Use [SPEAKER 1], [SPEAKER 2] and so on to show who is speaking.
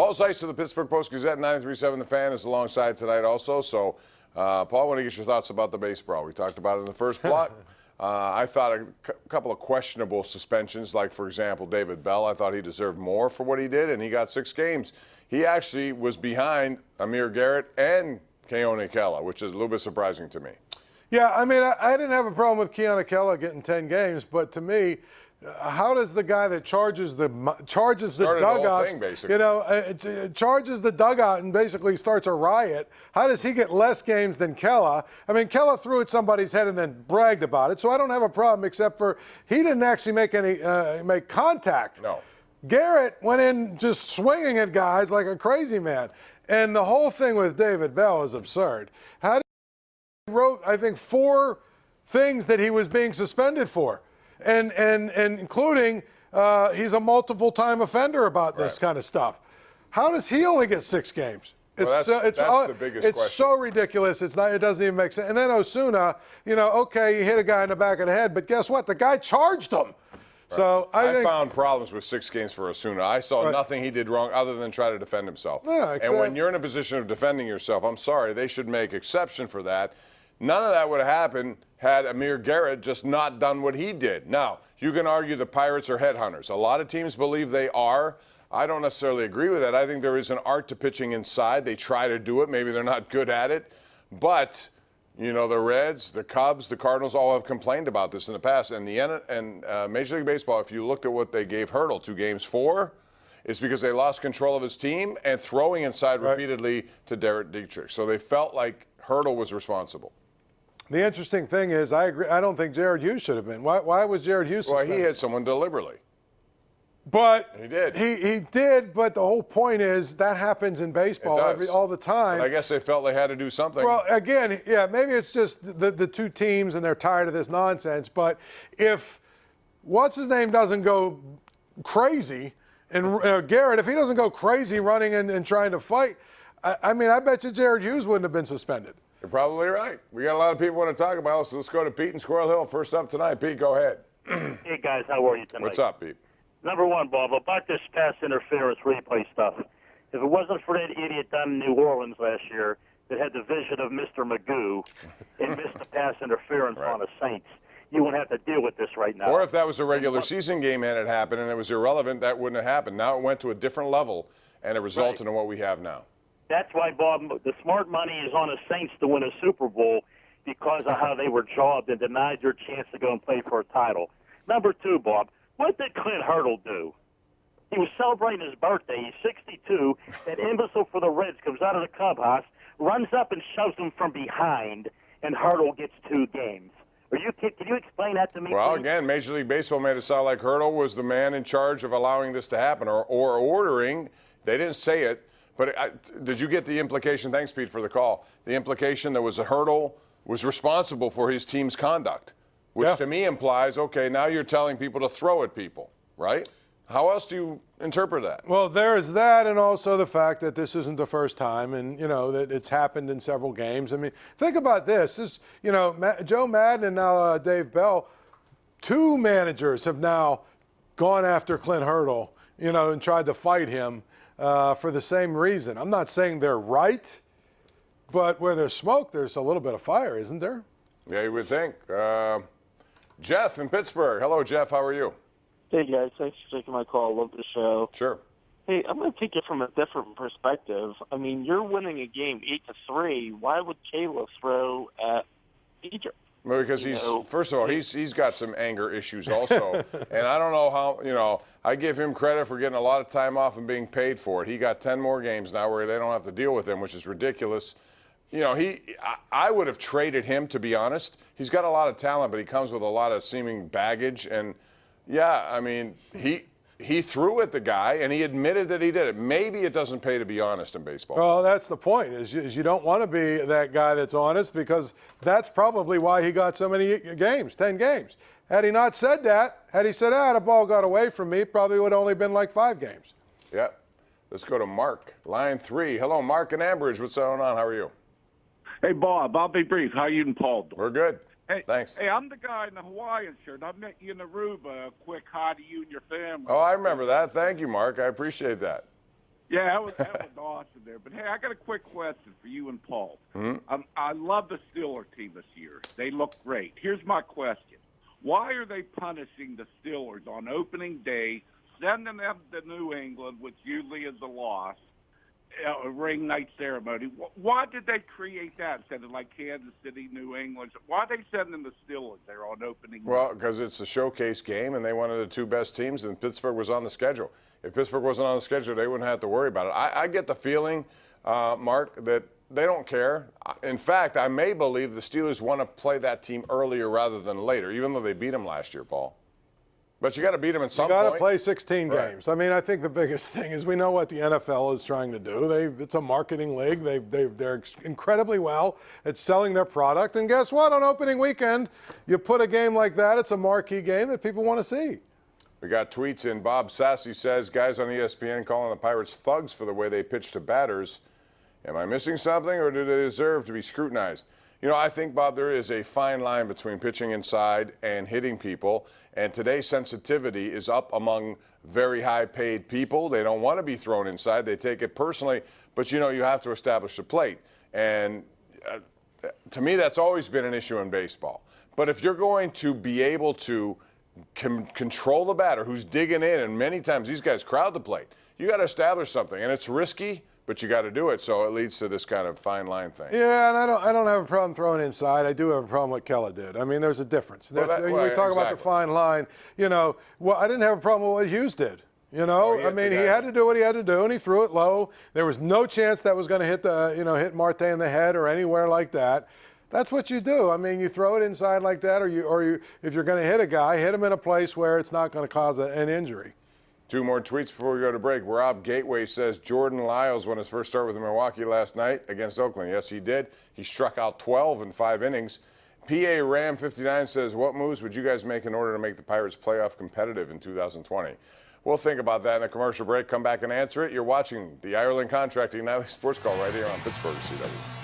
[SPEAKER 1] Paul Zeise of the Pittsburgh Post-Gazette, 93.7 The Fan, is alongside tonight also. So, Paul, I want to get your thoughts about the baseball. We talked about it in the first block. I thought a couple of questionable suspensions, like, for example, David Bell. I thought he deserved more for what he did, and he got 6 games. He actually was behind Amir Garrett and Keone Kela, which is a little bit surprising to me.
[SPEAKER 2] Yeah, I mean, I didn't have a problem with Keone Kela getting 10 games, but to me, how does the guy that charges the dugouts, charges the dugout and basically starts a riot, how does he get less games than Kela? I mean, Kela threw at somebody's head and then bragged about it, so I don't have a problem except for he didn't actually make contact.
[SPEAKER 1] No.
[SPEAKER 2] Garrett went in just swinging at guys like a crazy man. And the whole thing with David Bell is absurd. He wrote, I think, 4 things that he was being suspended for. And including he's a multiple-time offender about this kind of stuff. How does he only get 6 games?
[SPEAKER 1] That's the biggest question.
[SPEAKER 2] It's so ridiculous. It doesn't even make sense. And then Osuna, okay, you hit a guy in the back of the head, but guess what? The guy charged him. Right. So I found
[SPEAKER 1] problems with 6 games for Osuna. I saw nothing he did wrong other than try to defend himself.
[SPEAKER 2] Yeah,
[SPEAKER 1] and when you're in a position of defending yourself, I'm sorry, they should make exception for that. None of that would have happened had Amir Garrett just not done what he did. Now, you can argue the Pirates are headhunters. A lot of teams believe they are. I don't necessarily agree with that. I think there is an art to pitching inside. They try to do it. Maybe they're not good at it. But, the Reds, the Cubs, the Cardinals all have complained about this in the past. And Major League Baseball, if you looked at what they gave Hurdle 2 games for, it's because they lost control of his team and throwing inside repeatedly to Derek Dietrich. So they felt like Hurdle was responsible.
[SPEAKER 2] The interesting thing is, I agree. I don't think Jared Hughes should have been. Why was Jared Hughes suspended?
[SPEAKER 1] Well, he hit someone deliberately.
[SPEAKER 2] But
[SPEAKER 1] he did.
[SPEAKER 2] He did. But the whole point is that happens in baseball all the time.
[SPEAKER 1] But I guess they felt they had to do something.
[SPEAKER 2] Well, again, yeah, maybe it's just the 2 teams and they're tired of this nonsense. But if what's his name doesn't go crazy, and Garrett, if he doesn't go crazy running and trying to fight, I mean, I bet you Jared Hughes wouldn't have been suspended.
[SPEAKER 1] You're probably right. We got a lot of people want to talk about it, so let's go to Pete in Squirrel Hill. First up tonight. Pete, go ahead.
[SPEAKER 3] Hey, guys, how are you tonight?
[SPEAKER 1] What's up, Pete?
[SPEAKER 3] Number 1, Bob, about this pass interference replay stuff. If it wasn't for that idiot down in New Orleans last year that had the vision of Mr. Magoo and missed the pass interference on the Saints, you wouldn't have to deal with this right now.
[SPEAKER 1] Or if that was a regular season game and it happened and it was irrelevant, that wouldn't have happened. Now it went to a different level, and it resulted in what we have now.
[SPEAKER 3] That's why, Bob, the smart money is on the Saints to win a Super Bowl because of how they were jobbed and denied your chance to go and play for a title. Number 2, Bob, what did Clint Hurdle do? He was celebrating his birthday. He's 62. That imbecile for the Reds comes out of the clubhouse, runs up and shoves him from behind, and Hurdle gets 2 games. Can you explain that to me?
[SPEAKER 1] Well,
[SPEAKER 3] please? Again,
[SPEAKER 1] Major League Baseball made it sound like Hurdle was the man in charge of allowing this to happen or ordering. They didn't say it. But did you get the implication? Thanks, Pete, for the call. The implication that was a Hurdle was responsible for his team's conduct, which to me implies, okay, now you're telling people to throw at people, right? How else do you interpret that?
[SPEAKER 2] Well, there's that, and also the fact that this isn't the first time, and that it's happened in several games. I mean, think about this. Joe Madden and now Dave Bell, 2 managers have now gone after Clint Hurdle, and tried to fight him. For the same reason. I'm not saying they're right, but where there's smoke, there's a little bit of fire, isn't there?
[SPEAKER 1] Yeah, you would think. Jeff in Pittsburgh. Hello, Jeff. How are you?
[SPEAKER 4] Hey, guys. Thanks for taking my call. Love the show.
[SPEAKER 1] Sure.
[SPEAKER 4] Hey, I'm going to take it from a different perspective. I mean, you're winning a game 8-3. Why would Kayla throw at Egypt?
[SPEAKER 1] Well, because first of all, he's got some anger issues also. And I don't know how, I give him credit for getting a lot of time off and being paid for it. He got 10 more games now where they don't have to deal with him, which is ridiculous. I would have traded him, to be honest. He's got a lot of talent, but he comes with a lot of seeming baggage. And, yeah, I mean, he threw at the guy, and he admitted that he did it. Maybe it doesn't pay to be honest in baseball.
[SPEAKER 2] Well, that's the point, is you don't want to be that guy that's honest, because that's probably why he got so many games, 10 games. Had he not said that, had he said, the ball got away from me, it probably would have only been like 5 games.
[SPEAKER 1] Yeah. Let's go to Mark, line 3. Hello, Mark in Ambridge. What's going on? How are you?
[SPEAKER 5] Hey, Bob. I'll be brief. How you and Paul doing?
[SPEAKER 1] We're good.
[SPEAKER 5] Hey,
[SPEAKER 1] thanks.
[SPEAKER 5] Hey, I'm the guy in the Hawaiian shirt. I met you in Aruba. A quick hi to you and your family.
[SPEAKER 1] Oh, I remember that. Thank you, Mark. I appreciate that.
[SPEAKER 5] Yeah, that was awesome there. But, hey, I got a quick question for you and Paul. I love the Steelers team this year. They look great. Here's my question. Why are they punishing the Steelers on opening day, sending them to New England, which usually is a loss, a ring night ceremony? Why did they create that instead of like Kansas City, New England? Why are they sending the Steelers there on opening night?
[SPEAKER 1] Well, because it's a showcase game, and they wanted the two best teams, and Pittsburgh was on the schedule. If Pittsburgh wasn't on the schedule, they wouldn't have to worry about it. I get the feeling, Mark, that they don't care. In fact, I may believe the Steelers want to play that team earlier rather than later, even though they beat them last year, Paul. But you got to beat them at some point.
[SPEAKER 2] You got to play 16
[SPEAKER 1] Right.
[SPEAKER 2] games. I mean, I think the biggest thing is we know what the NFL is trying to do. It's a marketing league. They're incredibly well at selling their product. And guess what? On opening weekend, you put a game like that, it's a marquee game that people want to see.
[SPEAKER 1] We got tweets in. Bob Sassy says, guys on ESPN calling the Pirates thugs for the way they pitch to batters. Am I missing something, or do they deserve to be scrutinized? You know, I think, Bob, there is a fine line between pitching inside and hitting people, and today's sensitivity is up among very high-paid people. They don't want to be thrown inside. They take it personally, but, you know, you have to establish the plate. And to me, that's always been an issue in baseball. But if you're going to be able to control the batter who's digging in, and many times these guys crowd the plate, you got to establish something, and it's risky, but you got to do it. So it leads to this kind of fine line thing.
[SPEAKER 2] Yeah, and I don't have a problem throwing inside. I do have a problem with what Kella did. I mean, there's a difference.
[SPEAKER 1] Well,
[SPEAKER 2] We talk about the fine line. You know, well, I didn't have a problem with what Hughes did. You know, I mean, he had to do what he had to do, and he threw it low. There was no chance that was going to hit Marte in the head or anywhere like that. That's what you do. I mean, you throw it inside like that, or if you're going to hit a guy, hit him in a place where it's not going to cause an injury.
[SPEAKER 1] Two more tweets before we go to break. Rob Gateway says Jordan Lyles won his first start with Milwaukee last night against Oakland. Yes, he did. He struck out 12 in 5 innings. PA Ram 59 says, what moves would you guys make in order to make the Pirates playoff competitive in 2020? We'll think about that in a commercial break. Come back and answer it. You're watching the Ireland Contracting Nightly Sports Call right here on Pittsburgh CW.